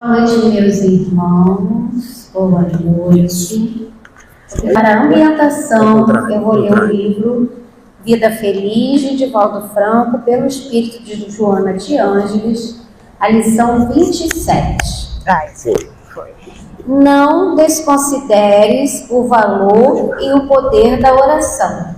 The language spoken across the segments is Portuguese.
Boa noite, meus irmãos. Boa noite. Para a ambientação, eu vou ler o livro Vida Feliz, de Divaldo Franco, pelo espírito de Joana de Ângeles, a lição 27. Foi. Não desconsideres o valor e o poder da oração.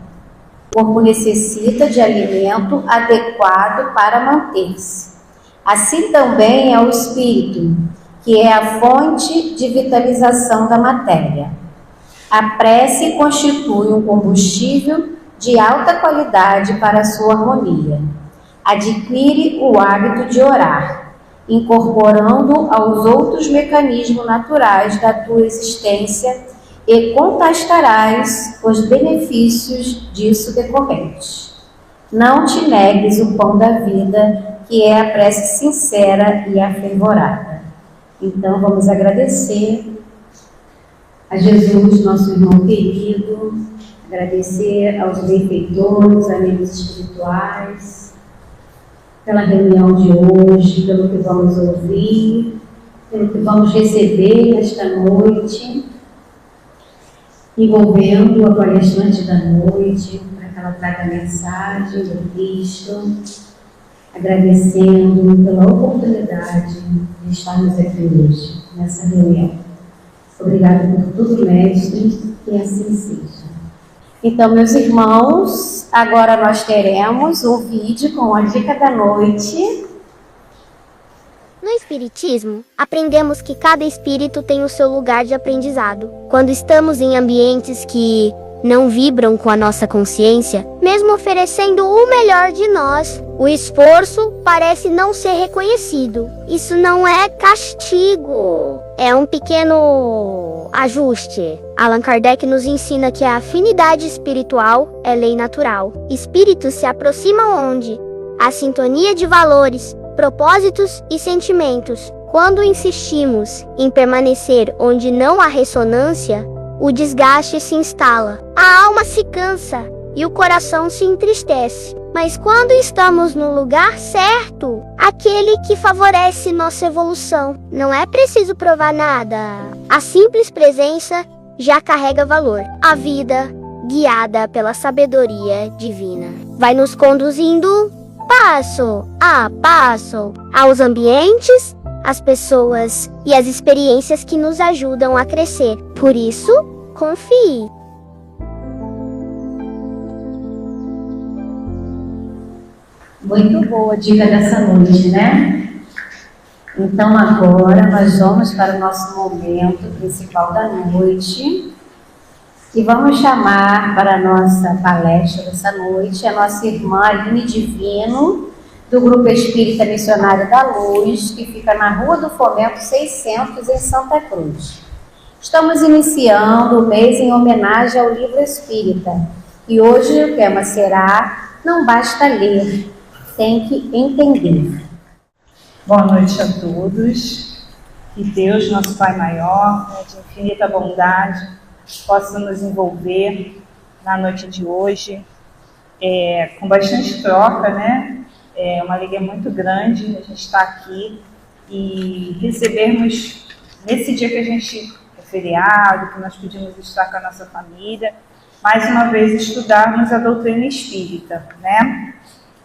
O corpo necessita de alimento adequado para manter-se. Assim também é o espírito, que é a fonte de vitalização da matéria. A prece constitui um combustível de alta qualidade para a sua harmonia. Adquire o hábito de orar, incorporando aos outros mecanismos naturais da tua existência, e contastarás os benefícios disso decorrentes. Não te negues o pão da vida, que é a prece sincera e afervorada. Então vamos agradecer a Jesus, nosso irmão querido, agradecer aos benfeitores, amigos espirituais, pela reunião de hoje, pelo que vamos ouvir, pelo que vamos receber nesta noite, envolvendo a palestrante da noite, para que ela traga a mensagem do Cristo, agradecendo pela oportunidade de estarmos aqui hoje, nessa reunião. Obrigada por tudo, mestre, que assim seja. Então, meus irmãos, agora nós teremos um vídeo com a dica da noite. No Espiritismo, aprendemos que cada espírito tem o seu lugar de aprendizado. Quando estamos em ambientes que não vibram com a nossa consciência, mesmo oferecendo o melhor de nós, o esforço parece não ser reconhecido. Isso não é castigo, é um pequeno ajuste. Allan Kardec nos ensina que a afinidade espiritual é lei natural. Espíritos se aproximam onde a sintonia de valores, propósitos e sentimentos. Quando insistimos em permanecer onde não há ressonância, o desgaste se instala, a alma se cansa e o coração se entristece. Mas quando estamos no lugar certo, aquele que favorece nossa evolução, não é preciso provar nada. A simples presença já carrega valor. A vida, guiada pela sabedoria divina, vai nos conduzindo passo a passo aos ambientes, as pessoas e as experiências que nos ajudam a crescer. Por isso, confie. Muito boa a dica dessa noite, né? Então agora nós vamos para o nosso momento principal da noite e vamos chamar para a nossa palestra dessa noite a nossa irmã Aline Divino, do Grupo Espírita Missionário da Luz, que fica na Rua do Fomento 600, em Santa Cruz. Estamos iniciando o mês em homenagem ao livro espírita e hoje o tema será Não Basta Ler, Tem que Entender. Boa noite a todos. Que Deus, nosso Pai maior, de infinita bondade, possa nos envolver na noite de hoje, com bastante troca, né? É uma alegria muito grande a gente estar aqui e recebermos, nesse dia que a gente é feriado, que nós pedimos estar com a nossa família, mais uma vez estudarmos a doutrina espírita, né?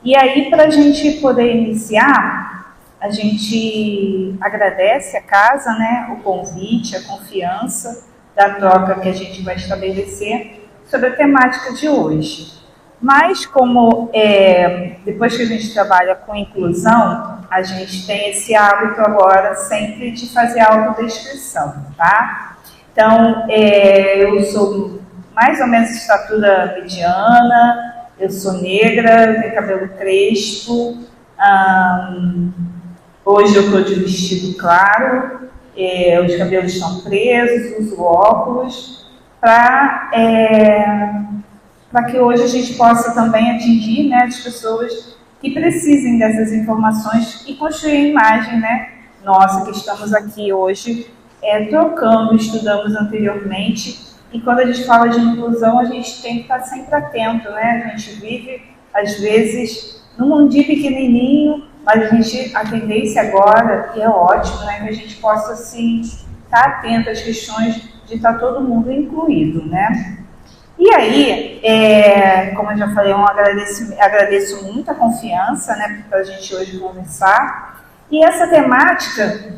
E aí, para a gente poder iniciar, a gente agradece a casa, né? O convite, a confiança da troca que a gente vai estabelecer sobre a temática de hoje. Mas como depois que a gente trabalha com inclusão, a gente tem esse hábito agora sempre de fazer autodescrição, tá? Então, eu sou mais ou menos de estatura mediana, eu sou negra, tenho cabelo crespo, hoje eu estou de vestido claro, os cabelos estão presos, uso óculos, para que hoje a gente possa também atingir, né, as pessoas que precisem dessas informações e construir a imagem, né, nossa, que estamos aqui hoje trocando, estudamos anteriormente, e quando a gente fala de inclusão, a gente tem que estar sempre atento, né, a gente vive, às vezes, num mundinho pequenininho, mas a gente, a tendência agora, e é ótimo, né, que a gente possa assim, estar atento às questões de estar todo mundo incluído, né? E aí, como eu já falei, eu agradeço muito a confiança, né, para a gente hoje conversar. E essa temática,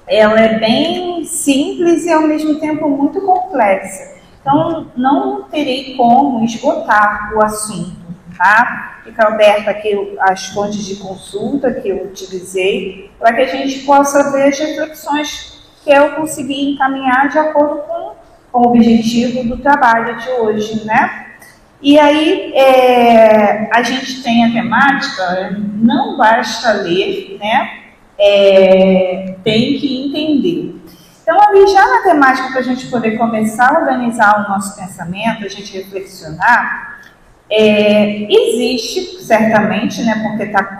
ela é bem simples e ao mesmo tempo muito complexa. Então, não terei como esgotar o assunto, tá? Fica aberta aqui as fontes de consulta que eu utilizei, para que a gente possa ver as reflexões que eu consegui encaminhar de acordo com o objetivo do trabalho de hoje, né? E aí, a gente tem a temática, não basta ler, né? Tem que entender. Então, ali já na temática, para a gente poder começar a organizar o nosso pensamento, a gente reflexionar, existe, certamente, né, porque está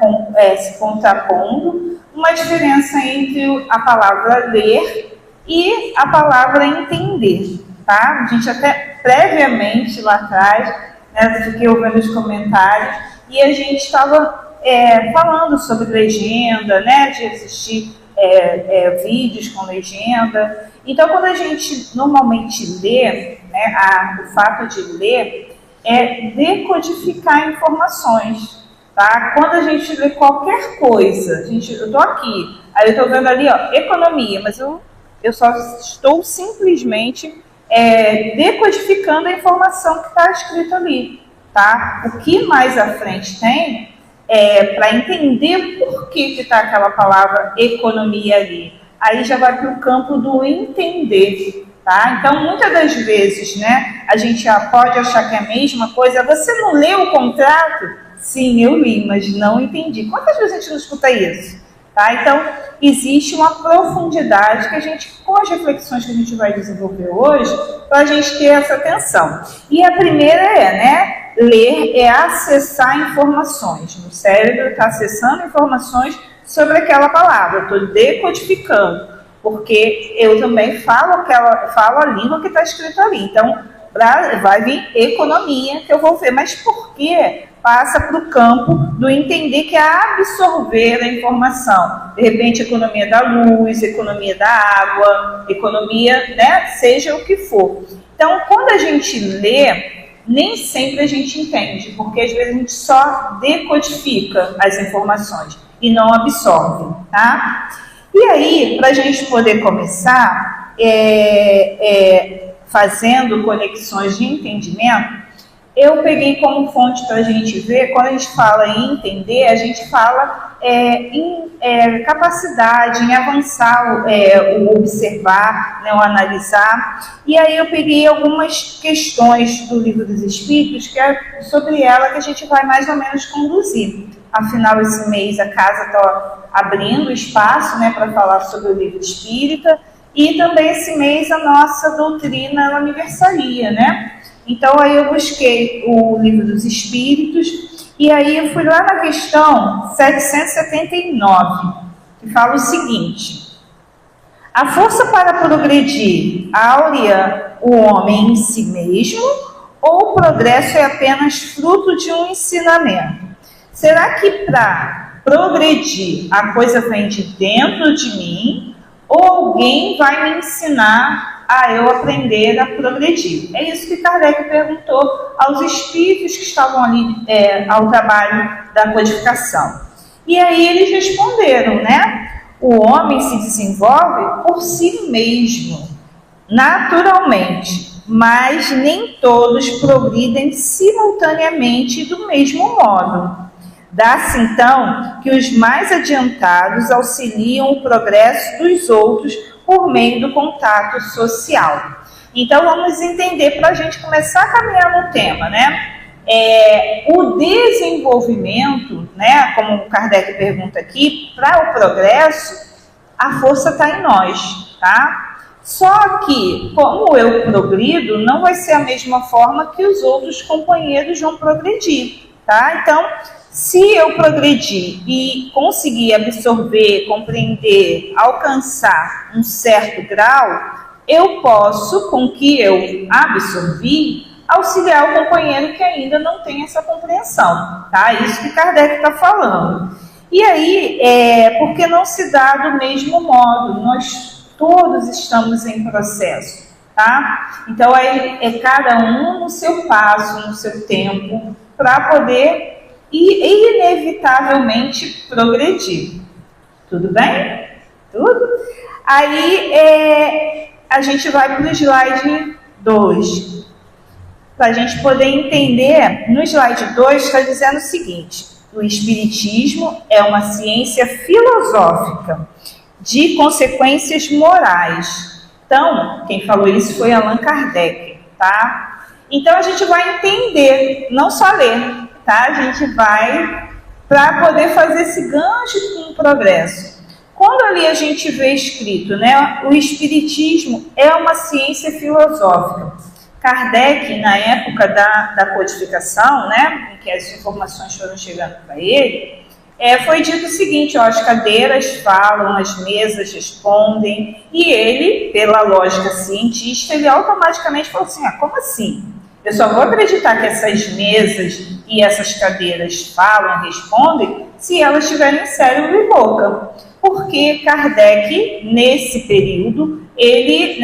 se contrapondo, uma diferença entre a palavra ler e a palavra entender, tá? A gente até previamente lá atrás, né, eu fiquei ouvindo os comentários e a gente estava falando sobre legenda, né, de existir vídeos com legenda. Então, quando a gente normalmente lê, né, o fato de ler é decodificar informações, tá? Quando a gente lê qualquer coisa, eu estou aqui, aí eu estou vendo ali, ó, economia, mas eu só estou simplesmente decodificando a informação que está escrita ali, tá? O que mais à frente tem para entender por que está aquela palavra economia ali. Aí já vai para o campo do entender, tá? Então, muitas das vezes, né, a gente pode achar que é a mesma coisa. Você não leu o contrato? Sim, eu li, mas não entendi. Quantas vezes a gente não escuta isso? Tá? Então, existe uma profundidade que a gente, com as reflexões que a gente vai desenvolver hoje, para a gente ter essa atenção. E a primeira né? Ler é acessar informações. O cérebro está acessando informações sobre aquela palavra. Eu estou decodificando, porque eu também falo a língua que está escrita ali. Então, vai vir economia, que eu vou ver. Mas por quê? Passa para o campo do entender, que é absorver a informação. De repente, economia da luz, economia da água, economia, né? Seja o que for. Então, quando a gente lê, nem sempre a gente entende, porque às vezes a gente só decodifica as informações e não absorve, tá? E aí, para a gente poder começar fazendo conexões de entendimento, eu peguei como fonte para a gente ver. Quando a gente fala em entender, a gente fala em capacidade, em avançar, o observar, né, o analisar. E aí eu peguei algumas questões do Livro dos Espíritos, que é sobre ela que a gente vai mais ou menos conduzir. Afinal, esse mês a casa está abrindo espaço, né, para falar sobre o Livro Espírita, e também esse mês a nossa doutrina ela aniversaria, né? Então, aí eu busquei o Livro dos Espíritos, e aí eu fui lá na questão 779, que fala o seguinte: a força para progredir áurea o homem em si mesmo, ou o progresso é apenas fruto de um ensinamento? Será que para progredir a coisa vem de dentro de mim, ou alguém vai me ensinar a eu aprender a progredir? É isso que Kardec perguntou aos espíritos que estavam ali ao trabalho da codificação. E aí eles responderam, né? O homem se desenvolve por si mesmo, naturalmente, mas nem todos progridem simultaneamente e do mesmo modo. Dá-se, então, que os mais adiantados auxiliam o progresso dos outros por meio do contato social. Então, vamos entender, para a gente começar a caminhar no tema, né? O desenvolvimento, né, como o Kardec pergunta aqui, para o progresso, a força está em nós, tá? Só que, como eu progrido, não vai ser a mesma forma que os outros companheiros vão progredir, tá? Então, se eu progredir e conseguir absorver, compreender, alcançar um certo grau, eu posso, com o que eu absorvi, auxiliar o companheiro que ainda não tem essa compreensão, tá? Isso que Kardec está falando. E aí, por que não se dá do mesmo modo? Nós todos estamos em processo, tá? Então, é cada um no seu passo, no seu tempo, para poder inevitavelmente progredir. Tudo bem? Tudo? Aí, a gente vai para o slide 2. Para a gente poder entender, no slide 2 está dizendo o seguinte: o Espiritismo é uma ciência filosófica de consequências morais. Então, quem falou isso foi Allan Kardec, tá? Então, a gente vai entender, não só ler, tá? A gente vai para poder fazer esse gancho com o progresso. Quando ali a gente vê escrito, né, o Espiritismo é uma ciência filosófica. Kardec, na época da codificação, né, em que as informações foram chegando para ele, foi dito o seguinte: ó, as cadeiras falam, as mesas respondem, e ele, pela lógica cientista, ele automaticamente falou assim: como assim? Eu só vou acreditar que essas mesas e essas cadeiras falam, respondem, se elas tiverem cérebro e boca. Porque Kardec, nesse período, ele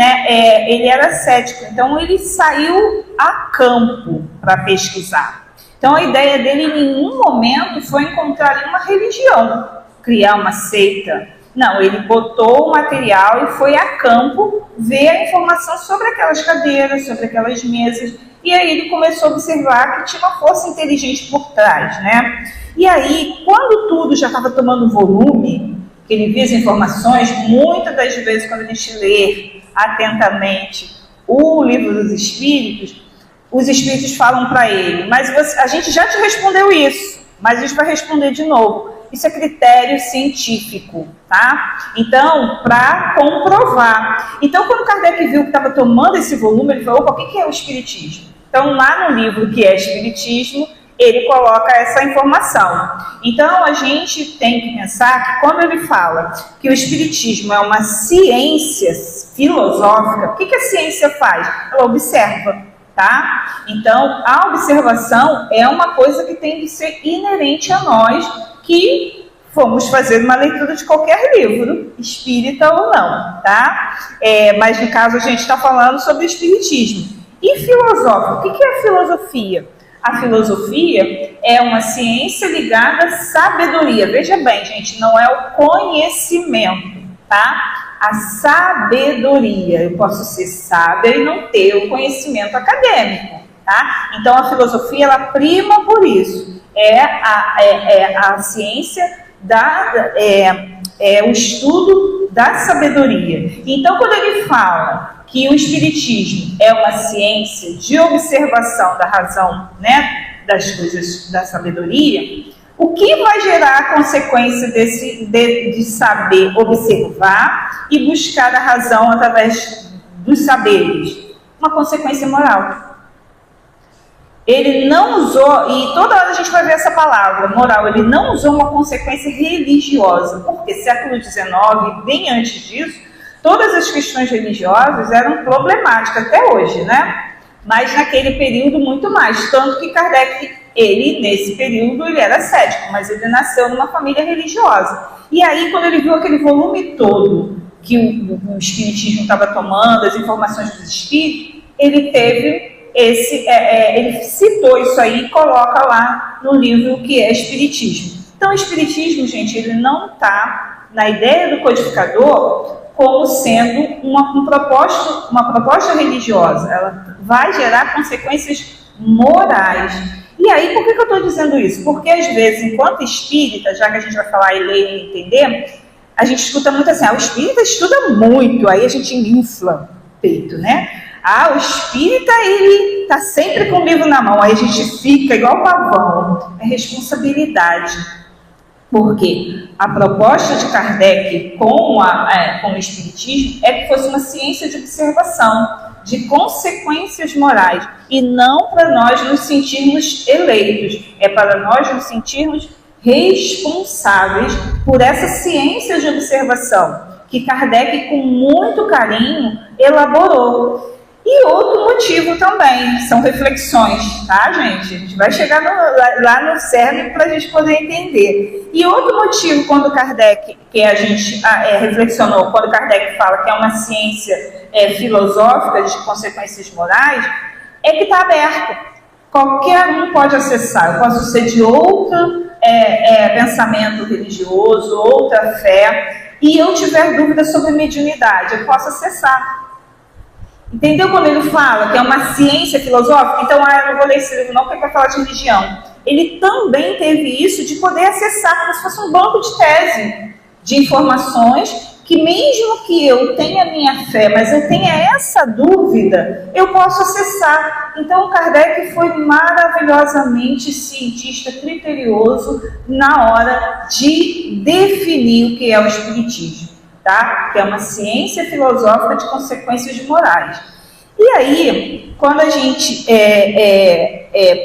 era cético, então ele saiu a campo para pesquisar. Então a ideia dele em nenhum momento foi encontrar uma religião, criar uma seita. Não, ele botou o material e foi a campo ver a informação sobre aquelas cadeiras, sobre aquelas mesas, e aí ele começou a observar que tinha uma força inteligente por trás, né? E aí, quando tudo já estava tomando volume, que ele via as informações, muitas das vezes quando a gente lê atentamente o Livro dos Espíritos, os Espíritos falam para ele: mas a gente já te respondeu isso, mas a gente vai responder de novo. Isso é critério científico, tá? Então, para comprovar. Então, quando Kardec viu que estava tomando esse volume, ele falou: opa, o que é o Espiritismo? Então, lá no livro que é Espiritismo, ele coloca essa informação. Então, a gente tem que pensar que quando ele fala que o Espiritismo é uma ciência filosófica, o que a ciência faz? Ela observa, tá? Então, a observação é uma coisa que tem de ser inerente a nós, que fomos fazer uma leitura de qualquer livro, espírita ou não, tá? Mas, no caso, a gente está falando sobre o Espiritismo. E filosófico, o que é a filosofia? A filosofia é uma ciência ligada à sabedoria. Veja bem, gente, não é o conhecimento, tá? A sabedoria. Eu posso ser sábia e não ter o conhecimento acadêmico, tá? Então, a filosofia, ela prima por isso. É a ciência o estudo da sabedoria. Então, quando ele fala que o Espiritismo é uma ciência de observação da razão, né, das coisas da sabedoria, o que vai gerar a consequência de saber observar e buscar a razão através dos saberes? Uma consequência moral. Ele não usou, e toda hora a gente vai ver essa palavra, moral, ele não usou uma consequência religiosa, porque século XIX, bem antes disso, todas as questões religiosas eram problemáticas, até hoje, né? Mas naquele período muito mais, tanto que Kardec, ele nesse período, ele era cético, mas ele nasceu numa família religiosa. E aí, quando ele viu aquele volume todo que o Espiritismo estava tomando, as informações dos Espíritos, ele teve ele citou isso aí e coloca lá no livro que é Espiritismo. Então, o Espiritismo, gente, ele não está na ideia do codificador como sendo uma proposta religiosa. Ela vai gerar consequências morais. E aí, por que eu estou dizendo isso? Porque, às vezes, enquanto espírita, já que a gente vai falar e ler e entender, a gente escuta muito assim: o espírita estuda muito, aí a gente infla o peito, né? O espírita, ele está sempre com o livro na mão, aí a gente fica igual pavão. É responsabilidade. Porque a proposta de Kardec com o Espiritismo é que fosse uma ciência de observação, de consequências morais, e não para nós nos sentirmos eleitos, é para nós nos sentirmos responsáveis por essa ciência de observação, que Kardec, com muito carinho, elaborou. E outro motivo também, são reflexões, tá, gente? A gente vai chegar lá no cerne para a gente poder entender. E outro motivo, quando Kardec, que a gente reflexionou, quando Kardec fala que é uma ciência filosófica de consequências morais, é que está aberto. Qualquer um pode acessar. Eu posso ser de outro pensamento religioso, outra fé, e eu tiver dúvida sobre mediunidade, eu posso acessar. Entendeu quando ele fala que é uma ciência filosófica? Então, eu não vou ler esse livro não, porque ele vai falar de religião. Ele também teve isso de poder acessar, como se fosse um banco de tese, de informações, que mesmo que eu tenha minha fé, mas eu tenha essa dúvida, eu posso acessar. Então, Kardec foi maravilhosamente cientista, criterioso, na hora de definir o que é o Espiritismo. Tá? Que é uma ciência filosófica de consequências morais. E aí, quando a gente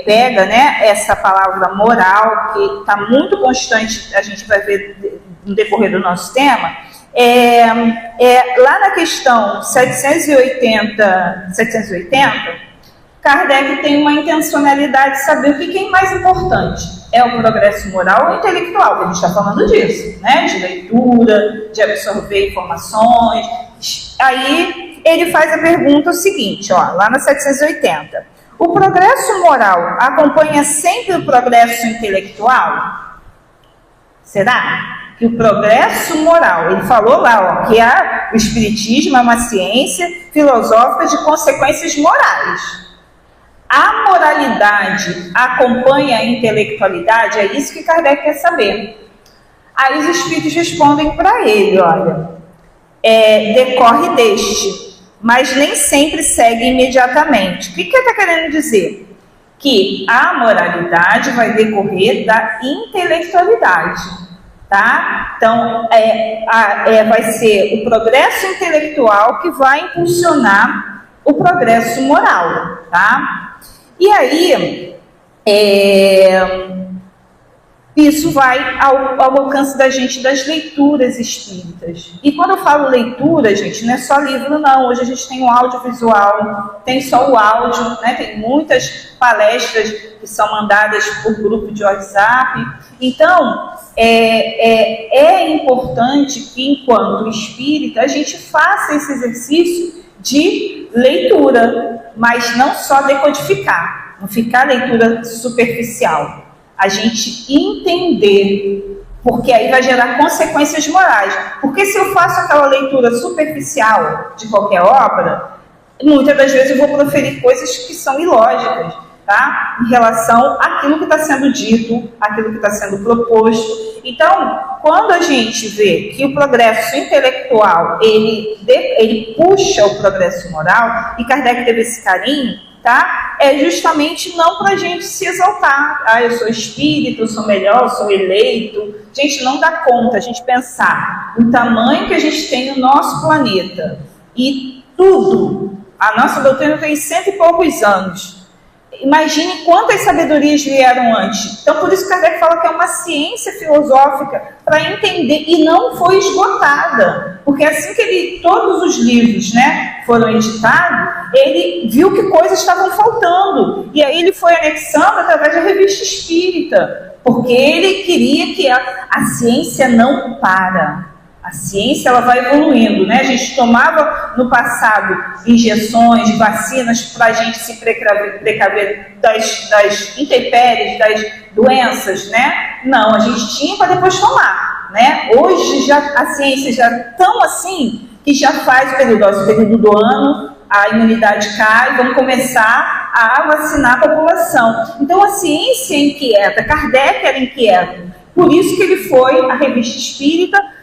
pega, né, essa palavra moral, que está muito constante, a gente vai ver no decorrer do nosso tema, lá na questão 780, Kardec tem uma intencionalidade de saber o que é mais importante. É o progresso moral ou intelectual, que a gente está falando disso, né? De leitura, de absorver informações. Aí ele faz a pergunta seguinte, ó, lá na 780. O progresso moral acompanha sempre o progresso intelectual? Será? Que o progresso moral, ele falou lá, ó, que o Espiritismo é uma ciência filosófica de consequências morais. A moralidade acompanha a intelectualidade? É isso que Kardec quer saber. Aí os espíritos respondem para ele, olha, decorre deste, mas nem sempre segue imediatamente. O que ele está querendo dizer? Que a moralidade vai decorrer da intelectualidade, tá? Então, vai ser o progresso intelectual que vai impulsionar o progresso moral, tá? E aí, isso vai ao alcance da gente das leituras espíritas. E quando eu falo leitura, gente, não é só livro, não. Hoje a gente tem o audiovisual, tem só o áudio, né? Tem muitas palestras que são mandadas por grupo de WhatsApp. Então, é importante que, enquanto espírita, a gente faça esse exercício de leitura, mas não só decodificar, não ficar leitura superficial. A gente entender, porque aí vai gerar consequências morais. Porque se eu faço aquela leitura superficial de qualquer obra, muitas das vezes eu vou proferir coisas que são ilógicas, tá? Em relação àquilo que está sendo dito, àquilo que está sendo proposto. Então, quando a gente vê que o progresso intelectual, ele puxa o progresso moral, e Kardec teve esse carinho, tá? É justamente não para a gente se exaltar. Ah, eu sou espírita, eu sou melhor, eu sou eleito. Gente, não dá conta a gente pensar o tamanho que a gente tem no nosso planeta. E tudo, a nossa doutrina tem 100 e poucos anos. Imagine quantas sabedorias vieram antes. Então, por isso que Kardec fala que é uma ciência filosófica para entender, e não foi esgotada. Porque assim que todos os livros, né, foram editados, ele viu que coisas estavam faltando. E aí ele foi anexando através da revista espírita. Porque ele queria que a ciência não para. A ciência, ela vai evoluindo, né? A gente tomava no passado injeções, vacinas para a gente se precaver das intempéries, das doenças, né? Não, a gente tinha para depois tomar, né? Hoje a ciência já tão assim que já faz o período do ano, a imunidade cai, vamos começar a vacinar a população. Então a ciência é inquieta, Kardec era inquieto, por isso que ele foi à revista espírita,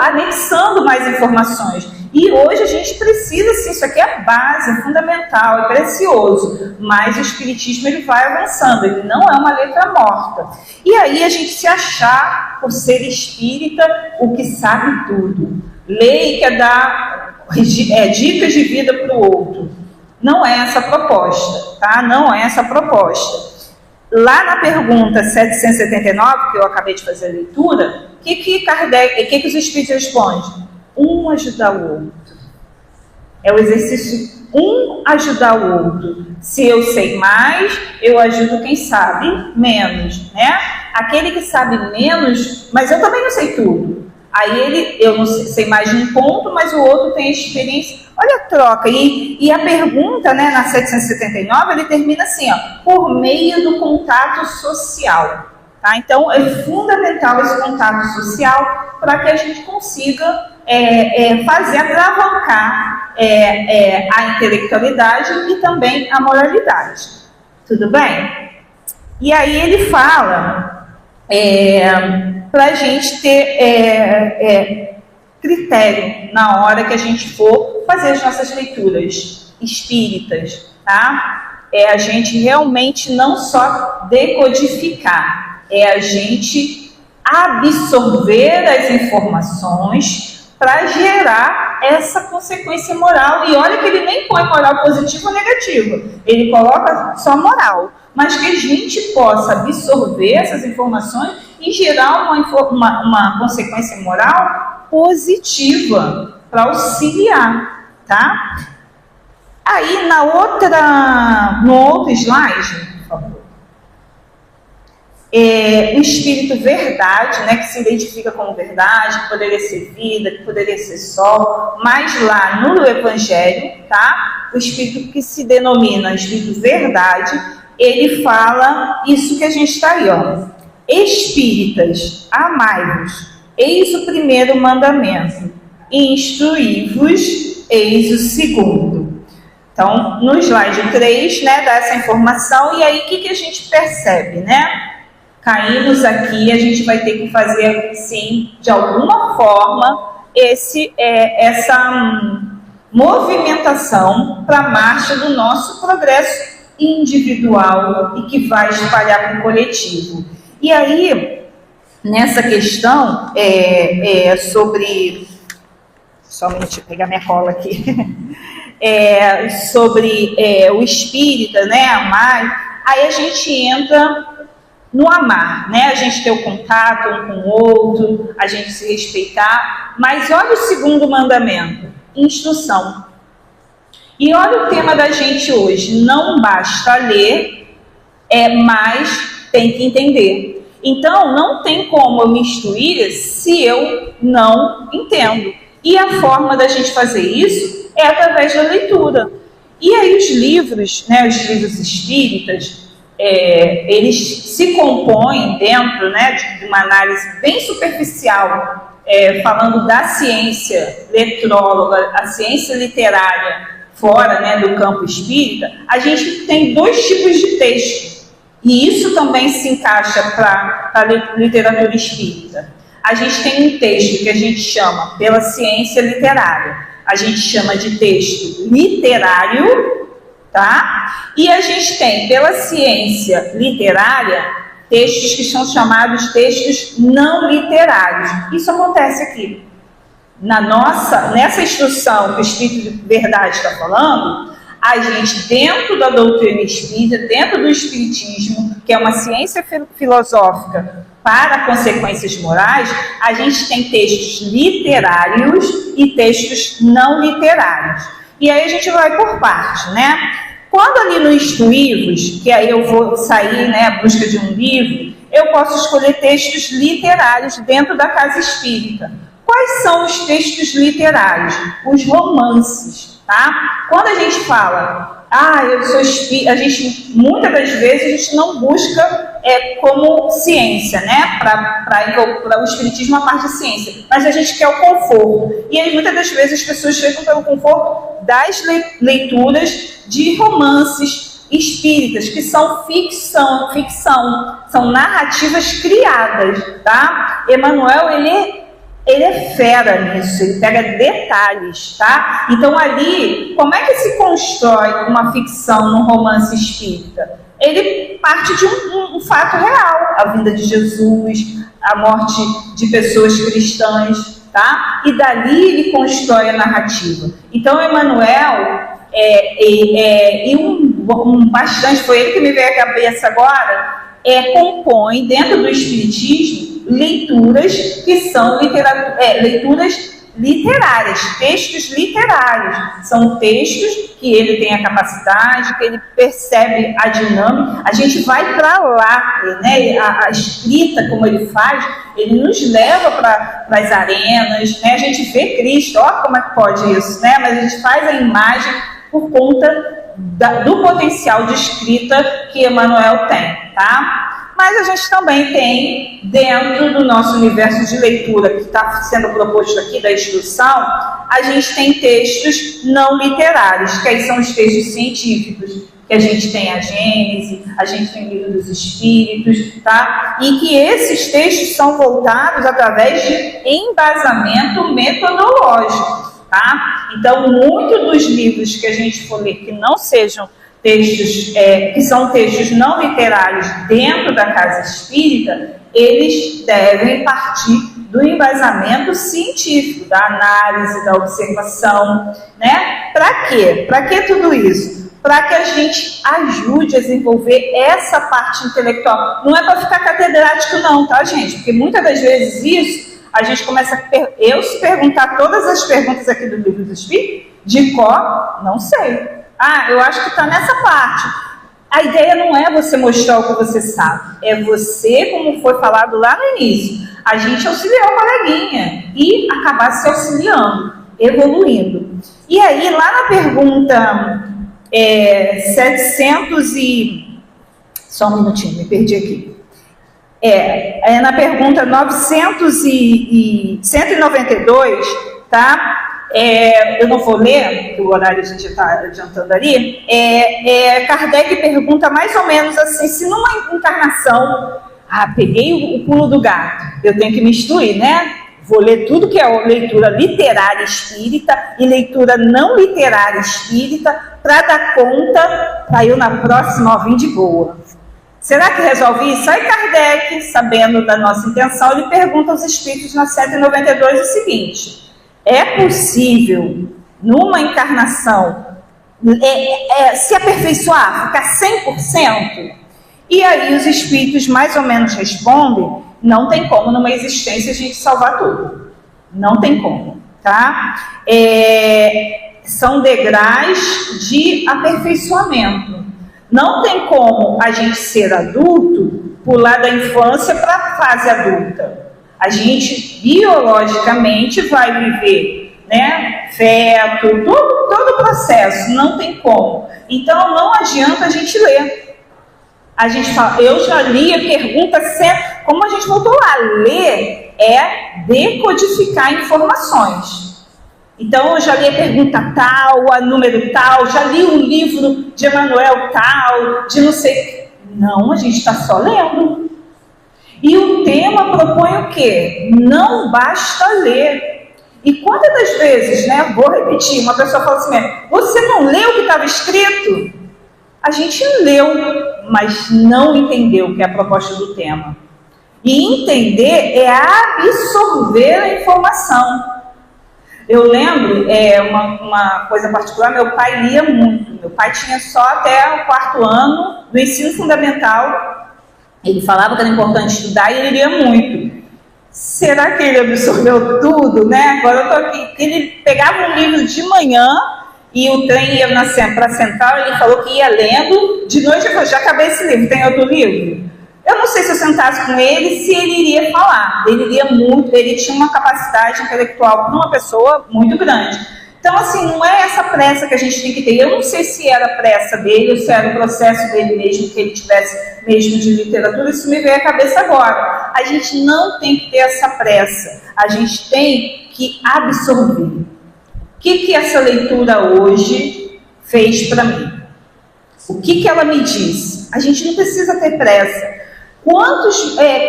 anexando mais informações. E hoje a gente precisa, sim, isso aqui é base, é fundamental, é precioso, mas o espiritismo ele vai avançando, ele não é uma letra morta. E aí a gente se achar, por ser espírita, o que sabe tudo. Lei quer dar dicas de vida para o outro. Não é essa a proposta, tá? Não é essa a proposta. Lá na pergunta 779, que eu acabei de fazer a leitura, o que os espíritos respondem? Um ajudar o outro. É o exercício um ajudar o outro. Se eu sei mais, eu ajudo quem sabe menos, né? Aquele que sabe menos, mas eu também não sei tudo. Aí eu não sei mais de um ponto, mas o outro tem experiência. Olha a troca. E a pergunta, né, na 779, ele termina assim, ó, por meio do contato social. Tá? Então, é fundamental esse contato social para que a gente consiga fazer alavancar a intelectualidade e também a moralidade. Tudo bem? E aí ele fala para a gente ter critério na hora que a gente for fazer as nossas leituras espíritas, tá? A gente realmente não só decodificar, a gente absorver as informações para gerar essa consequência moral. E olha que ele nem põe moral positiva ou negativa, ele coloca só moral, mas que a gente possa absorver essas informações e gerar uma consequência moral positiva para auxiliar, tá? Aí no outro slide, por favor, o espírito verdade, né, que se identifica como verdade, que poderia ser vida, que poderia ser sol, mas lá no Evangelho, tá? O espírito que se denomina espírito verdade, ele fala isso que a gente está aí, ó. Espíritas, amai-vos, eis o primeiro mandamento, instruí-vos, eis o segundo. Então, no slide 3, né, dá essa informação, e aí o que a gente percebe, né? Caímos aqui, a gente vai ter que fazer, sim, de alguma forma, essa movimentação para a marcha do nosso progresso individual e que vai espalhar para o coletivo. E aí, nessa questão, sobre... Só um minutinho, pegar minha cola aqui. Sobre o espírita, né, amar, aí a gente entra no amar, né? A gente ter o contato um com o outro, a gente se respeitar. Mas olha o segundo mandamento, instrução. E olha o tema da gente hoje, não basta ler, mas tem que entender. Então, não tem como eu me instruir se eu não entendo. E a forma da gente fazer isso é através da leitura. E aí os livros, né, os livros espíritas, eles se compõem dentro, né, de uma análise bem superficial, falando da ciência letróloga, a ciência literária fora, né, do campo espírita. A gente tem dois tipos de texto, e isso também se encaixa para a literatura espírita. A gente tem um texto que a gente chama pela ciência literária, a gente chama de texto literário, tá? E a gente tem, pela ciência literária, textos que são chamados textos não literários. Isso acontece aqui. Nessa instrução que o Espírito de Verdade está falando, a gente, dentro da doutrina espírita, dentro do espiritismo, que é uma ciência filosófica para consequências morais, a gente tem textos literários e textos não literários. E aí a gente vai por parte, né? Quando ali no Instruí-vos, que aí eu vou sair, né, à busca de um livro, eu posso escolher textos literários dentro da casa espírita. Quais são os textos literários? Os romances, tá? Quando a gente fala, eu sou espírita, muitas das vezes a gente não busca como ciência, né? Para o espiritismo a parte de ciência, mas a gente quer o conforto. E aí muitas das vezes as pessoas chegam pelo conforto das leituras de romances espíritas, que são ficção, são narrativas criadas, tá? Emmanuel, ele é fera nisso, ele pega detalhes, tá? Então ali, como é que se constrói uma ficção num romance espírita? Ele parte de um fato real, a vinda de Jesus, a morte de pessoas cristãs, tá? E dali ele constrói a narrativa. Então Emmanuel, bastante, foi ele que me veio à cabeça agora, compõe dentro do espiritismo leituras que são leituras literárias, textos literários. São textos que ele tem a capacidade, que ele percebe a dinâmica. A gente vai para lá, né? A escrita, como ele faz, ele nos leva para as arenas, né? A gente vê Cristo, ó como é que pode isso, né? Mas a gente faz a imagem por conta do potencial de escrita que Emmanuel tem, tá? Mas a gente também tem, dentro do nosso universo de leitura que está sendo proposto aqui da instrução, a gente tem textos não literários, que aí são os textos científicos, que a gente tem a Gênese, a gente tem o Livro dos Espíritos, tá? E que esses textos são voltados através de embasamento metodológico, tá? Então, muitos dos livros que a gente for ler que não sejam textos, que são textos não literários dentro da casa espírita, eles devem partir do embasamento científico, da análise, da observação, né? Para quê? Para que tudo isso? Para que a gente ajude a desenvolver essa parte intelectual. Não é para ficar catedrático não, tá, gente? Porque muitas das vezes isso, a gente começa a se perguntar todas as perguntas aqui do Livro do Espírito, de cor, não sei. Ah, eu acho que está nessa parte. A ideia não é você mostrar o que você sabe, é você, como foi falado lá no início, a gente auxiliar o coleguinha e acabar se auxiliando, evoluindo. E aí, lá na pergunta 700 e... Só um minutinho, me perdi aqui. Na pergunta 192, tá? Eu não vou ler, porque o horário a gente já está adiantando ali. Kardec pergunta mais ou menos assim: se numa encarnação, peguei o pulo do gato, eu tenho que me instruir, né? Vou ler tudo que é leitura literária espírita e leitura não literária espírita para dar conta, para eu na próxima vir de boa. Será que resolve isso? Aí Kardec, sabendo da nossa intenção, ele pergunta aos espíritos na 192 o seguinte: é possível, numa encarnação, se aperfeiçoar, ficar 100%? E aí os espíritos mais ou menos respondem: não tem como numa existência a gente salvar tudo. Não tem como, tá? São degraus de aperfeiçoamento. Não tem como a gente ser adulto, pular da infância para a fase adulta. A gente, biologicamente, vai viver, né, feto, todo o processo, não tem como. Então, não adianta a gente ler. A gente fala, eu já li a pergunta sempre. Como a gente voltou lá, ler é decodificar informações. Então, eu já li a pergunta tal, a número tal, já li um livro de Emmanuel tal, de não sei... Não, a gente está só lendo. E o tema propõe o quê? Não basta ler. E quantas das vezes, né, vou repetir, uma pessoa fala assim, você não leu o que estava escrito? A gente leu, mas não entendeu o que é a proposta do tema. E entender é absorver a informação. Eu lembro, uma coisa particular, meu pai lia muito. Meu pai tinha só até o 4º ano do ensino fundamental. Ele falava que era importante estudar e ele lia muito. Será que ele absorveu tudo, né? Agora eu estou aqui. Ele pegava um livro de manhã e o trem ia para a central, ele falou que ia lendo. De noite eu falei, já acabei esse livro, tem outro livro? Eu não sei se eu sentasse com ele, se ele iria falar. Ele lia muito, ele tinha uma capacidade intelectual para uma pessoa muito grande. Então, assim, não é essa pressa que a gente tem que ter. Eu não sei se era a pressa dele ou se era o processo dele mesmo, que ele tivesse mesmo de literatura. Isso me veio à cabeça agora. A gente não tem que ter essa pressa. A gente tem que absorver. O que essa leitura hoje fez para mim? O que ela me diz? A gente não precisa ter pressa.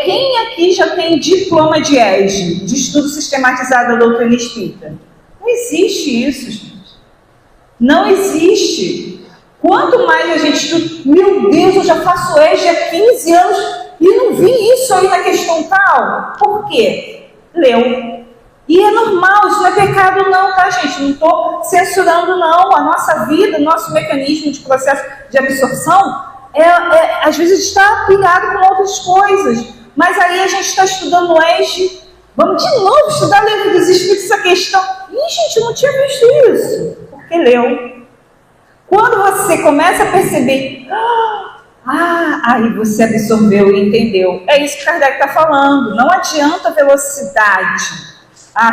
Quem aqui já tem diploma de ESG, de Estudo Sistematizado da Doutrina Espírita? Não existe isso, gente. Não existe. Quanto mais a gente estuda, meu Deus, eu já faço ESG há 15 anos e não vi isso aí na questão tal. Por quê? Leu. E é normal, isso não é pecado não, tá, gente? Não estou censurando não. A nossa vida, nosso mecanismo de processo de absorção, às vezes está pilhado com outras coisas. Mas aí a gente está estudando o ESG. Vamos de novo estudar o Livro dos Espíritos. Espíritos, a questão... gente, eu não tinha visto isso. Porque leu. Quando você começa a perceber... aí você absorveu e entendeu. É isso que Kardec está falando. Não adianta velocidade.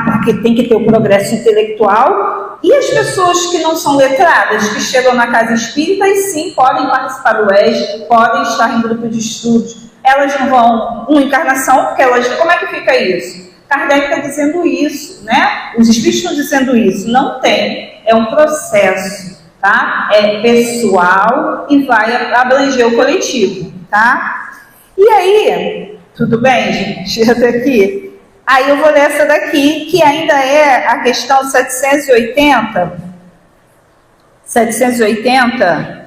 Porque tem que ter o progresso intelectual. E as pessoas que não são letradas, que chegam na casa espírita e sim podem participar do EJA, podem estar em grupo de estudos. Elas não vão uma encarnação, porque elas... Como é que fica isso? Kardec está dizendo isso, né? Os espíritos estão dizendo isso. Não tem. É um processo, tá? É pessoal e vai abranger o coletivo, tá? E aí, tudo bem, gente? Até aqui. Aí eu vou ler essa daqui, que ainda é a questão 780. 780,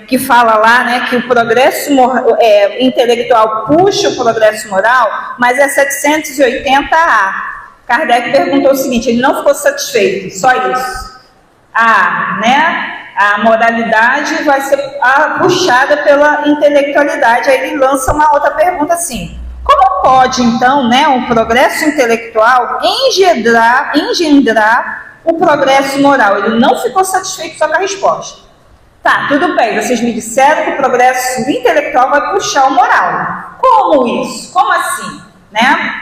que fala lá, né, que o progresso intelectual puxa o progresso moral, mas é 780A. Kardec perguntou o seguinte, ele não ficou satisfeito, só isso. A moralidade vai ser puxada pela intelectualidade. Aí ele lança uma outra pergunta assim: como pode, então, né, um progresso intelectual engendrar o progresso moral? Ele não ficou satisfeito só com a resposta. Tá, tudo bem, vocês me disseram que o progresso intelectual vai puxar o moral. Como isso? Como assim? Né?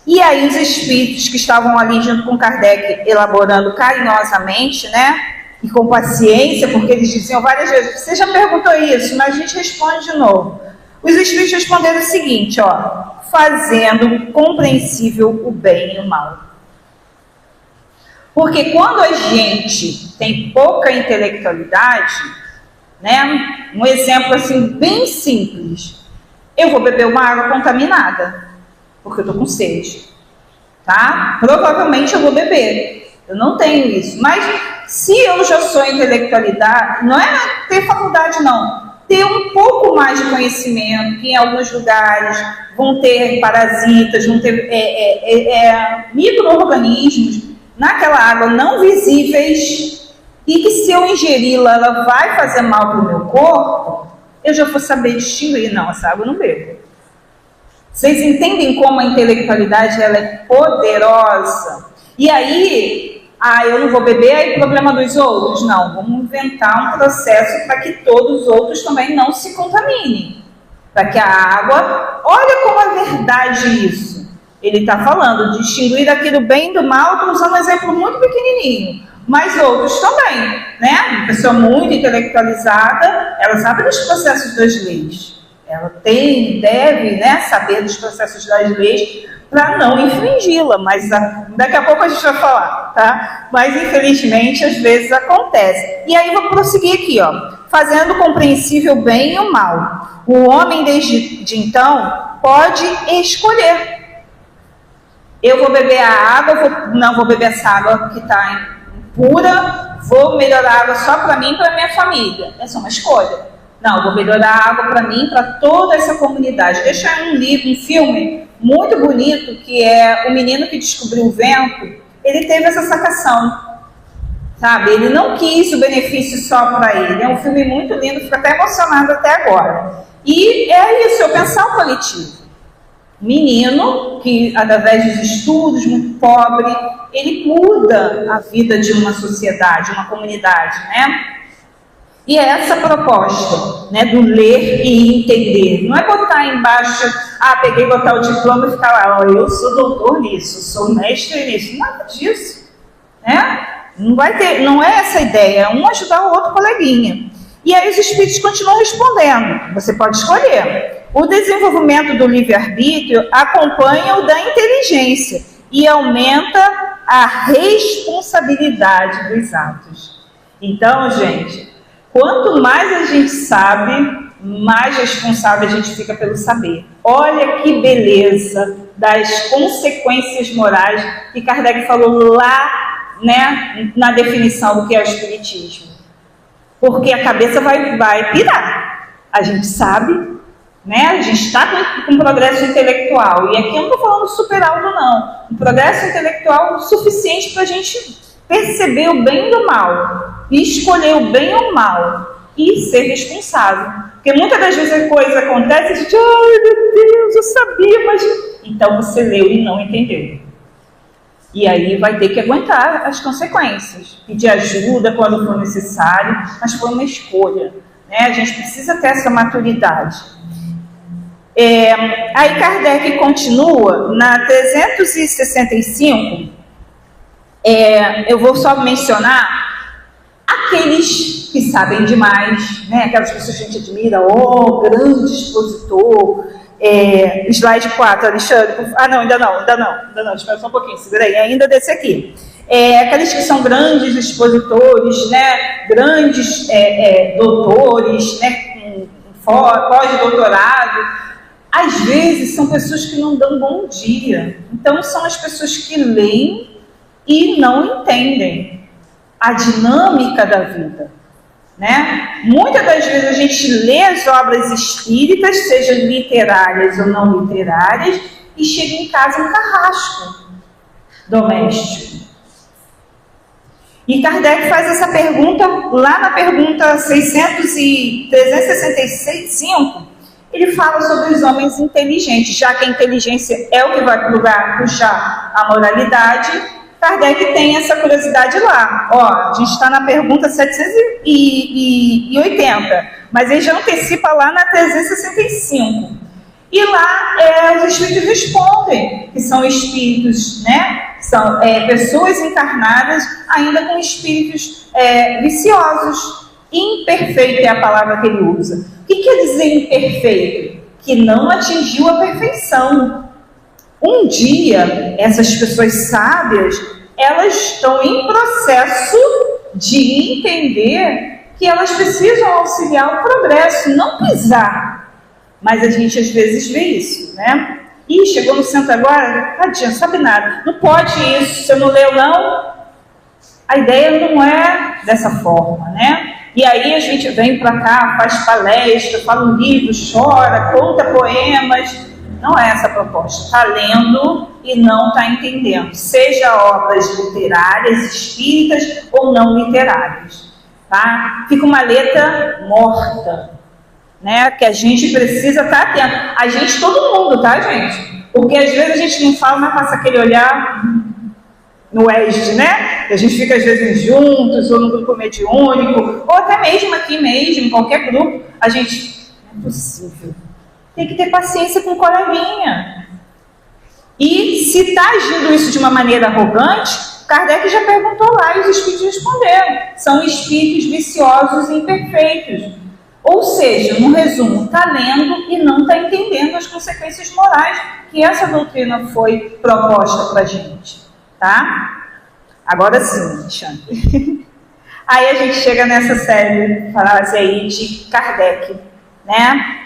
E aí os espíritos que estavam ali junto com Kardec, elaborando carinhosamente, né, e com paciência, porque eles diziam várias vezes, você já perguntou isso, mas a gente responde de novo. Os espíritos responderam o seguinte, fazendo compreensível o bem e o mal. Porque quando a gente tem pouca intelectualidade, né, um exemplo assim bem simples, eu vou beber uma água contaminada, porque eu estou com sede, tá? Provavelmente eu vou beber, eu não tenho isso, mas se eu já sou intelectualidade, não é ter faculdade não, ter um pouco mais de conhecimento, que em alguns lugares vão ter parasitas, vão ter micro-organismos naquela água não visíveis, e que se eu ingeri-la, ela vai fazer mal para o meu corpo, eu já vou saber distinguir, não, essa água eu não bebo. Vocês entendem como a intelectualidade ela é poderosa? E aí, eu não vou beber, aí problema dos outros? Não, vamos inventar um processo para que todos os outros também não se contaminem. Para que a água... Olha como é verdade isso. Ele está falando, distinguir aqui do bem e do mal, estou usando um exemplo muito pequenininho. Mas outros também, né? Uma pessoa muito intelectualizada, ela sabe dos processos das leis. Ela deve, né, saber dos processos das leis para não infringi-la, mas daqui a pouco a gente vai falar, tá? Mas infelizmente às vezes acontece. E aí vou prosseguir aqui, fazendo compreensível o bem e o mal. O homem desde então pode escolher. Eu vou beber a água, não vou beber essa água que está impura, vou melhorar a água só para mim e para minha família. Essa é uma escolha. Não, vou melhorar a água para mim e para toda essa comunidade. Deixa um filme muito bonito, que é O Menino que Descobriu o Vento. Ele teve essa sacação, sabe? Ele não quis o benefício só para ele. É um filme muito lindo, fico até emocionado até agora. E é isso, eu pensar o coletivo. Menino que, através dos estudos, muito pobre, ele muda a vida de uma sociedade, uma comunidade, né? E é essa proposta, né, do ler e entender. Não é botar embaixo, peguei, botar o diploma e ficar lá, eu sou doutor nisso, sou mestre nisso. Nada disso, né? Não é essa ideia, é um ajudar o outro coleguinha. E aí os espíritos continuam respondendo, você pode escolher. O desenvolvimento do livre-arbítrio acompanha o da inteligência e aumenta a responsabilidade dos atos. Então, gente, quanto mais a gente sabe, mais responsável a gente fica pelo saber. Olha que beleza das consequências morais que Kardec falou lá, né, na definição do que é o espiritismo. Porque a cabeça vai pirar. A gente sabe, né? A gente está com progresso intelectual. E aqui eu não estou falando super alto, não. Um progresso intelectual suficiente para a gente perceber o bem e o mal. E escolher o bem ou o mal. E ser responsável. Porque muitas das vezes a coisa acontece e a gente, ai meu Deus, eu sabia, mas... Então você leu e não entendeu. E aí vai ter que aguentar as consequências, pedir ajuda quando for necessário, mas foi uma escolha, né? A gente precisa ter essa maturidade. Aí Kardec continua na 365, eu vou só mencionar aqueles que sabem demais, né? Aquelas pessoas que a gente admira, grande expositor. Slide 4, Alexandre. Não, ainda não, espera só um pouquinho, segura aí, ainda desse aqui. Aqueles que são grandes expositores, né? Grandes doutores, né? Pós-doutorado, às vezes são pessoas que não dão bom dia. Então são as pessoas que leem e não entendem a dinâmica da vida, né? Muitas das vezes a gente lê as obras espíritas, sejam literárias ou não literárias, e chega em casa um carrasco doméstico. E Kardec faz essa pergunta lá na pergunta 365, ele fala sobre os homens inteligentes, já que a inteligência é o que vai puxar a moralidade. Kardec tem essa curiosidade lá. A gente está na pergunta 780, mas ele já antecipa lá na 365. E lá os espíritos respondem, que são espíritos, né? São pessoas encarnadas ainda com espíritos viciosos. Imperfeito é a palavra que ele usa. O que quer dizer imperfeito? Que não atingiu a perfeição. Um dia, essas pessoas sábias, elas estão em processo de entender que elas precisam auxiliar o progresso, não pisar. Mas a gente às vezes vê isso, né? Chegou no centro agora, tadinha, sabe nada. Não pode isso, você não leu não? A ideia não é dessa forma, né? E aí a gente vem para cá, faz palestra, fala um livro, chora, conta poemas. Não é essa a proposta. Está lendo e não está entendendo. Seja obras literárias, espíritas ou não literárias. Tá? Fica uma letra morta, né? Que a gente precisa estar atento. A gente, todo mundo, tá, gente? Porque às vezes a gente não fala, mas passa aquele olhar no ESD, né? A gente fica às vezes juntos, ou no grupo mediúnico, ou até mesmo aqui mesmo, em qualquer grupo, a gente, não é possível. Tem que ter paciência com o coleguinha. E se está agindo isso de uma maneira arrogante, Kardec já perguntou lá e os espíritos responderam. São espíritos viciosos e imperfeitos. Ou seja, no resumo, está lendo e não está entendendo as consequências morais que essa doutrina foi proposta para a gente. Tá? Agora sim, Alexandre. Aí a gente chega nessa série frase aí de Kardec, né?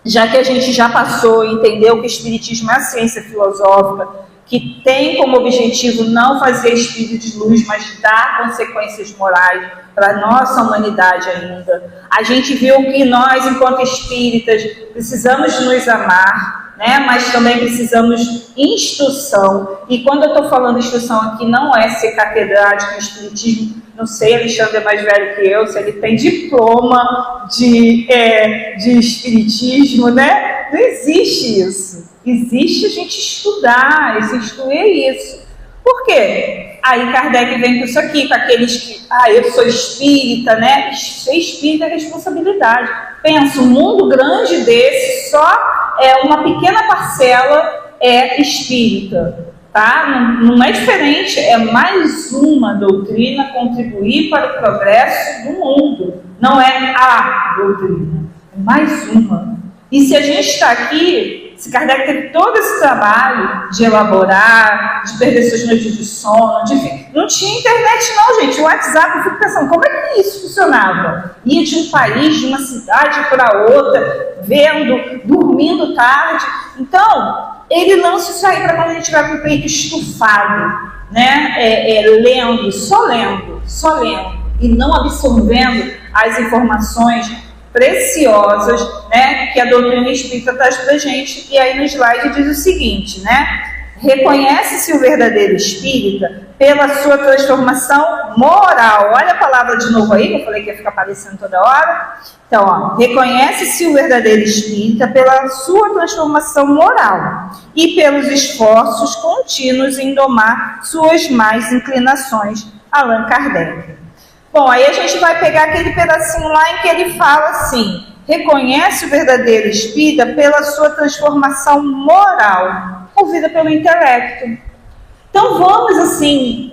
Já que a gente já passou e entendeu que o Espiritismo é a ciência filosófica, que tem como objetivo não fazer espírito de luz, mas dar consequências morais para a nossa humanidade ainda. A gente viu que nós, enquanto espíritas, precisamos nos amar, né? Mas também precisamos instrução. E quando eu estou falando instrução aqui, não é ser catedrático em espiritismo. Não sei, Alexandre é mais velho que eu, se ele tem diploma de espiritismo, né? Não existe isso. Existe a gente estudar, instruir isso. Por quê? Aí Kardec vem com isso aqui, com aqueles que, eu sou espírita, né? Ser espírita é responsabilidade. Pensa, um mundo grande desse, só uma pequena parcela é espírita. Tá? Não é diferente, é mais uma doutrina contribuir para o progresso do mundo. Não é a doutrina, é mais uma. E se a gente está aqui, se Kardec teve todo esse trabalho de elaborar, de perder suas noites de sono, não tinha internet não, gente. O WhatsApp, eu fico pensando, como é que isso funcionava? Ia de um país, de uma cidade para outra, vendo, dormindo tarde. Então, ele lança isso aí para quando a gente vai com o peito estufado, né? Lendo, só lendo, e não absorvendo as informações preciosas, né, que a doutrina espírita traz para a gente. E aí no slide diz o seguinte, né? Reconhece-se o verdadeiro espírita pela sua transformação moral. Olha a palavra de novo aí, que eu falei que ia ficar aparecendo toda hora. Então, ó, reconhece-se o verdadeiro espírita pela sua transformação moral e pelos esforços contínuos em domar suas más inclinações. Allan Kardec. Bom, aí a gente vai pegar aquele pedacinho lá em que ele fala assim: reconhece o verdadeiro espírita pela sua transformação moral, movida pelo intelecto. Então vamos assim,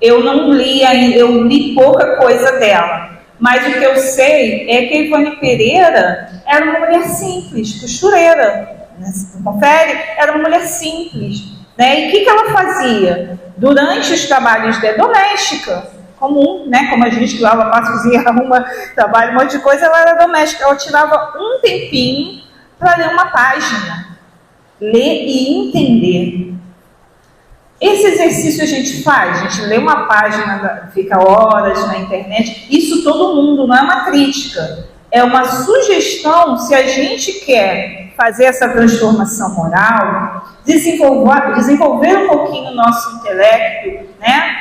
eu não li ainda, eu li pouca coisa dela, mas o que eu sei é que a Ivone Pereira era uma mulher simples, costureira, né? Confere? Era uma mulher simples, né? E o que ela fazia? Durante os trabalhos da doméstica, comum, né? Como a gente que lava, passa, cozinha, arruma, trabalha, um monte de coisa, ela era doméstica. Ela tirava um tempinho para ler uma página, ler e entender. Esse exercício a gente faz, a gente lê uma página, fica horas na internet, isso todo mundo, não é uma crítica, é uma sugestão. Se a gente quer fazer essa transformação moral, desenvolver um pouquinho o nosso intelecto, né?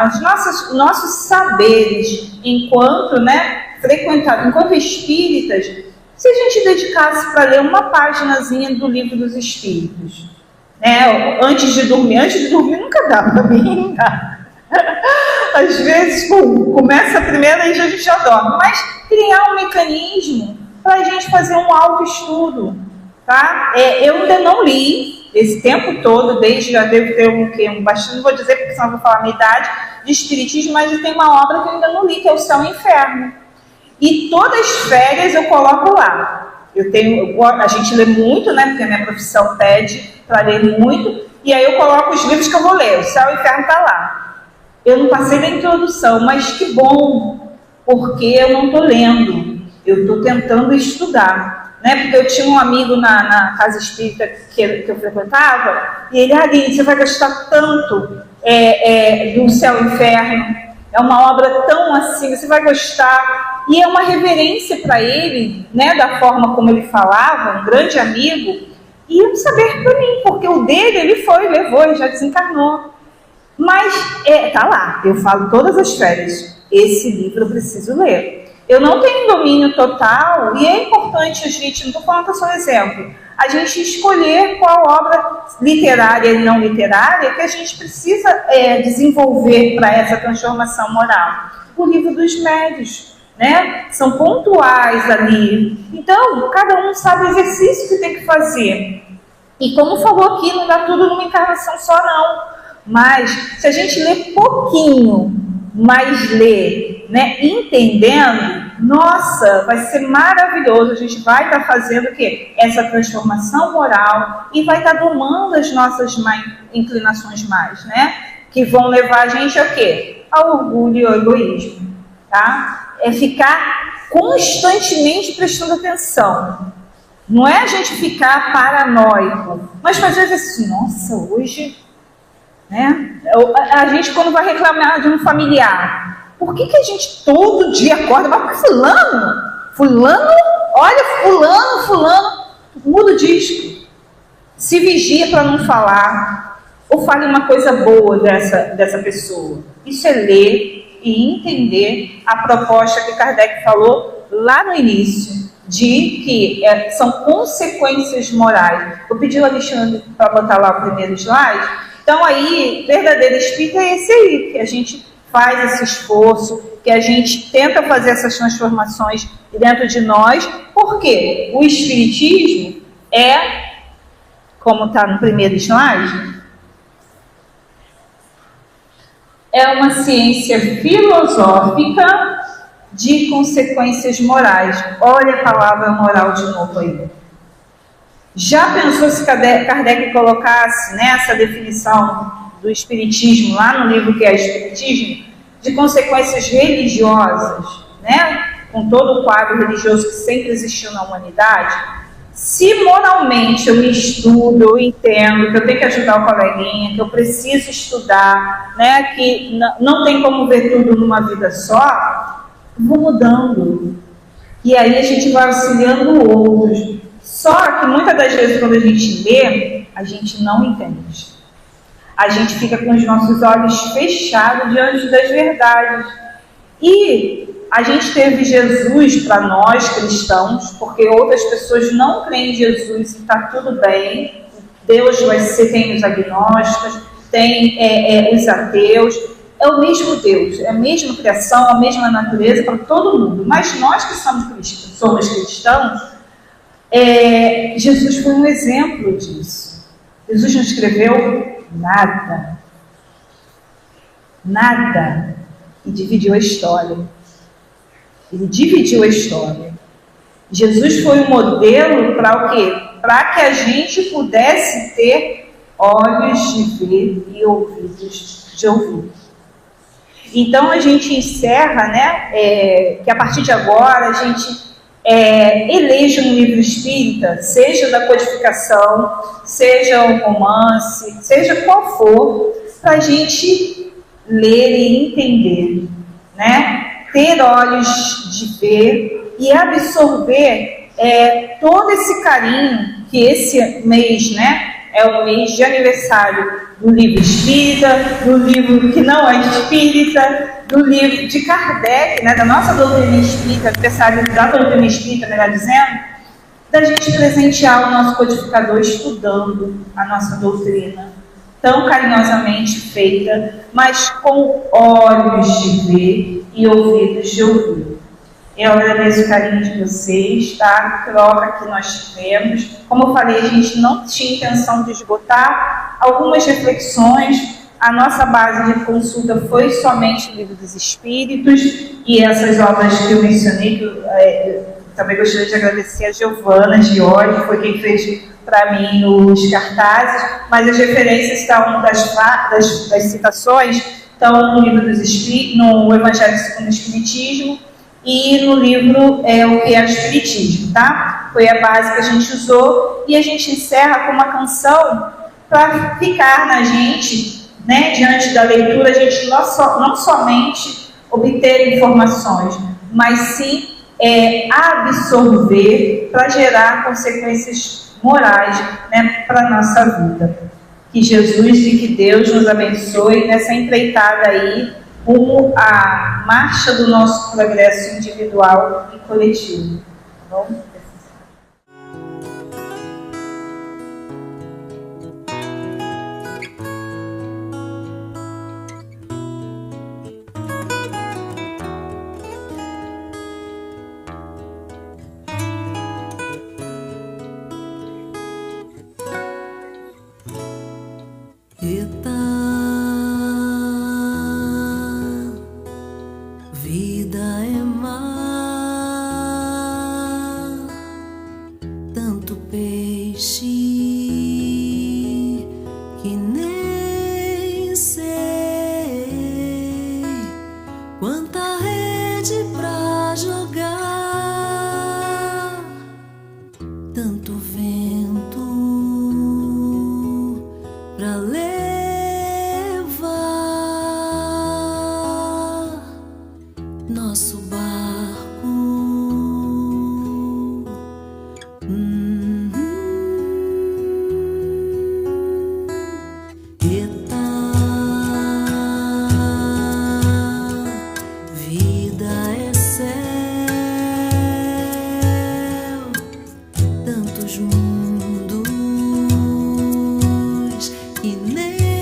Os nossos saberes enquanto, né, enquanto espíritas, se a gente dedicasse para ler uma paginazinha do Livro dos Espíritos, né, antes de dormir nunca dá para mim, tá? Às vezes, começa a primeira e a gente já dorme, mas criar um mecanismo para a gente fazer um autoestudo, tá? Eu ainda não li esse tempo todo, desde já devo ter bastante, não vou dizer porque senão eu vou falar a minha idade, de espiritismo, mas tem uma obra que eu ainda não li, que é O Céu e o Inferno. E todas as férias eu coloco lá. A gente lê muito, né? Porque a minha profissão pede para ler muito, e aí eu coloco os livros que eu vou ler. O Céu e o Inferno está lá. Eu não passei da introdução, mas que bom, porque eu não estou lendo, eu estou tentando estudar, né? Porque eu tinha um amigo na casa espírita que eu frequentava, e ele, Aline, você vai gostar tanto do Céu e Inferno, é uma obra tão assim, você vai gostar, e é uma reverência para ele, né? Da forma como ele falava, um grande amigo, e um saber para mim, porque o dele ele levou, ele já desencarnou. Mas tá lá, eu falo todas as férias, esse livro eu preciso ler. Eu não tenho domínio total, e é importante a gente, não estou falando que é só um exemplo, a gente escolher qual obra literária e não literária que a gente precisa desenvolver para essa transformação moral. O Livro dos Médios, né? São pontuais ali. Então, cada um sabe o exercício que tem que fazer. E como falou aqui, não dá tudo numa encarnação só, não. Mas, se a gente lê pouquinho, mas lê, né, entendendo, nossa, vai ser maravilhoso. A gente vai estar fazendo o quê? Essa transformação moral e vai estar domando as nossas inclinações mais, né? Que vão levar a gente ao quê? Ao orgulho e ao egoísmo, tá? É ficar constantemente prestando atenção. Não é a gente ficar paranoico, mas fazer assim, nossa, hoje, né? A gente quando vai reclamar de um familiar, por que a gente todo dia acorda, mas fulano, olha, fulano, muda o disco, se vigia para não falar, ou fale uma coisa boa dessa pessoa. Isso é ler e entender a proposta que Kardec falou lá no início, de que são consequências morais. Vou pedir ao Alexandre para botar lá o primeiro slide. Então aí, verdadeiro espírito é esse aí, que a gente faz esse esforço, que a gente tenta fazer essas transformações dentro de nós, porque o espiritismo como está no primeiro slide, é uma ciência filosófica de consequências morais. Olha a palavra moral de novo aí. Já pensou se Kardec colocasse nessa definição do Espiritismo, lá no livro que é Espiritismo, de consequências religiosas, né? Com todo o quadro religioso que sempre existiu na humanidade? Se moralmente eu me estudo, eu entendo que eu tenho que ajudar o coleguinha, que eu preciso estudar, né? Que não tem como ver tudo numa vida só, vou mudando. E aí a gente vai auxiliando outros. Só que muitas das vezes quando a gente lê, a gente não entende. A gente fica com os nossos olhos fechados diante das verdades. E a gente teve Jesus para nós cristãos, porque outras pessoas não creem em Jesus e está tudo bem. Deus vai ser, tem os agnósticos, tem os ateus. É o mesmo Deus, é a mesma criação, a mesma natureza para todo mundo. Mas nós que somos cristãos, Jesus foi um exemplo disso. Jesus não escreveu nada. Nada. E dividiu a história. Ele dividiu a história. Jesus foi um modelo para o quê? Para que a gente pudesse ter olhos de ver e ouvidos de ouvir. Então a gente encerra, que a partir de agora a gente eleja um livro espírita, seja da codificação, seja um romance, seja qual for, para a gente ler e entender, ter olhos de ver e absorver todo esse carinho que esse mês, é o mês de aniversário do livro espírita, do livro que não é espírita, do livro de Kardec, da nossa doutrina espírita, aniversário da doutrina espírita, melhor dizendo, da gente presentear o nosso codificador estudando a nossa doutrina, tão carinhosamente feita, mas com olhos de ver e ouvidos de ouvir. Eu agradeço o carinho de vocês, a troca que nós tivemos. Como eu falei, a gente não tinha intenção de esgotar algumas reflexões. A nossa base de consulta foi somente o Livro dos Espíritos e essas obras que eu mencionei, que eu também gostaria de agradecer a Giovana Giorgi, foi quem fez para mim os cartazes, mas as referências estão das citações estão no Livro dos Espíritos, no Evangelho segundo o Espiritismo, e no livro O que é o Espiritismo, tá? Foi a base que a gente usou e a gente encerra com uma canção para ficar na gente, diante da leitura, a gente não somente obter informações, mas sim absorver para gerar consequências morais, para a nossa vida. Que Jesus e que Deus nos abençoe nessa empreitada aí, rumo à marcha do nosso progresso individual e coletivo. Tá bom? Vida é mar, tanto peixe que nem sei quanta rede pra jogar, tanto vento pra levar nosso barco. Eita, vida é céu, tantos mundos e nem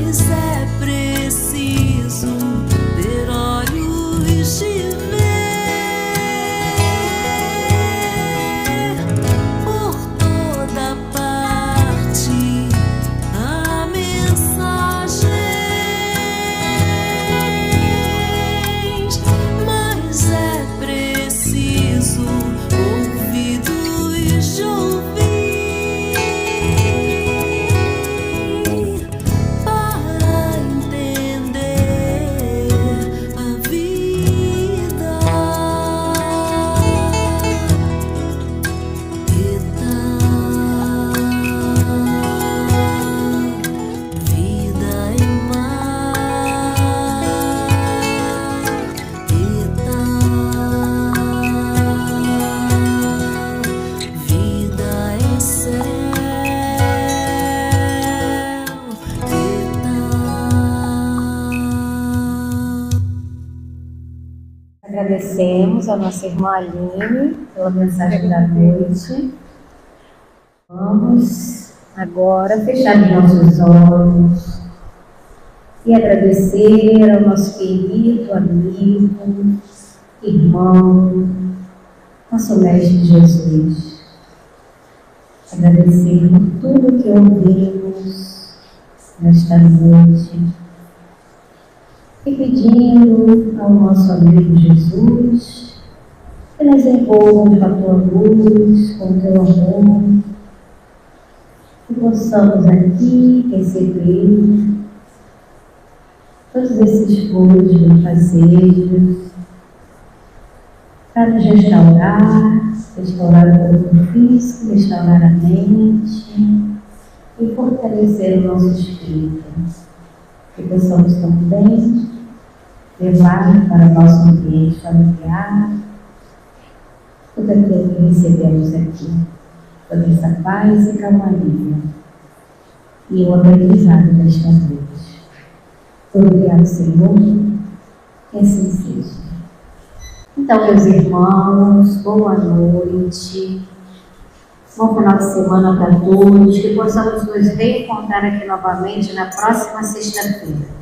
mas é preciso ter olhos de ver por toda parte a mensagem, mas é preciso ouvidos de ouvir para entender a vida. Eita, vida é mar. Eita, vida é céu. Eita. Agradecemos a nossa irmã Aline pela mensagem da noite. Vamos agora fechar os nossos olhos e agradecer ao nosso querido amigo, irmão, nosso Mestre Jesus. Agradecer por tudo que ouvimos nesta noite. E pedindo ao nosso amigo Jesus que nos envolva com a tua luz, com o teu amor, que possamos aqui receber todos esses fluidos bem-fazejos para nos restaurar, restaurar o corpo físico, restaurar a mente e fortalecer o nosso espírito. Que possamos também levar para o nosso ambiente familiar tudo aquilo que recebemos aqui, toda essa paz e calmaria e o aprendizado desta noite. Obrigado, Senhor, que assim seja. Então, meus irmãos, boa noite, bom final de semana para todos, que possamos nos reencontrar aqui novamente na próxima sexta-feira.